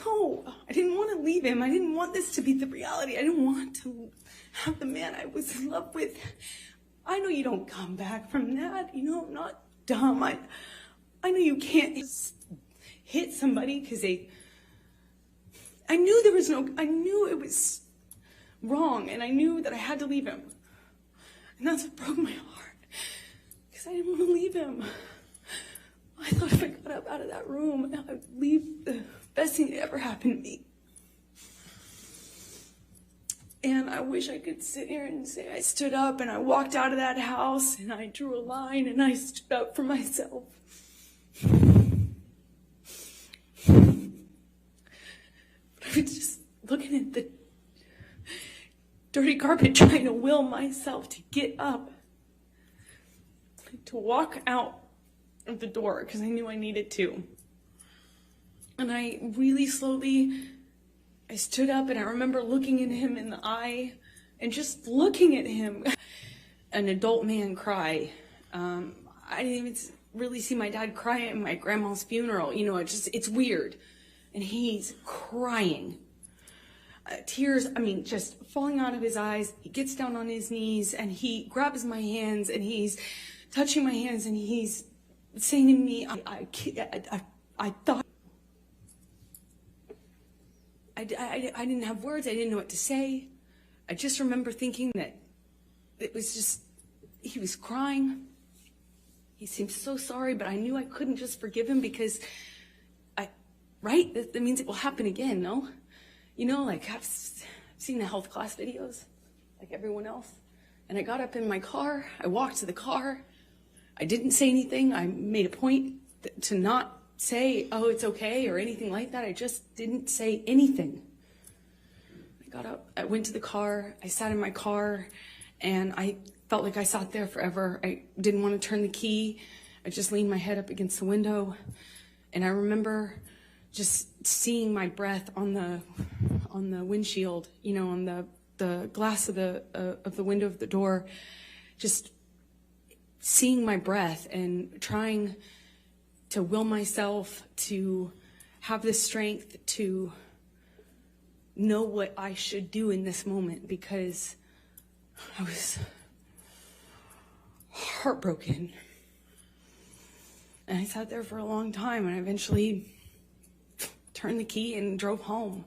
No, I didn't want to leave him. I didn't want this to be the reality. I didn't want to have the man I was in love with. I know you don't come back from that. You know, I'm not dumb. I know you can't just hit somebody because I knew it was wrong, and I knew that I had to leave him. And that's what broke my heart, because I didn't want to leave him. I thought if I got up out of that room, I would leave the best thing that ever happened to me. And I wish I could sit here and say I stood up and I walked out of that house and I drew a line and I stood up for myself. But I was just looking at the dirty carpet, trying to will myself to get up, to walk out of the door, because I knew I needed to. And I really slowly, I stood up, and I remember looking at him in the eye and just looking at him. An adult man cry. I didn't even really see my dad cry at my grandma's funeral. You know, it's weird. And he's crying. Tears, just falling out of his eyes. He gets down on his knees and he grabs my hands and he's touching my hands and he's saying to me, I thought, I didn't have words. I didn't know what to say. I just remember thinking that it was just, he was crying. He seemed so sorry, but I knew I couldn't just forgive him because right? That means it will happen again, no? You know, like I've seen the health class videos, like everyone else. And I got up in my car, I walked to the car, I didn't say anything. I made a point to not say, oh, it's okay, or anything like that. I just didn't say anything. I got up, I went to the car, I sat in my car, and I felt like I sat there forever. I didn't want to turn the key. I just leaned my head up against the window, and I remember just seeing my breath on the windshield, you know, on the glass of the window of the door, just seeing my breath and trying to will myself to have the strength to know what I should do in this moment, because I was heartbroken. And I sat there for a long time, and I eventually turned the key and drove home.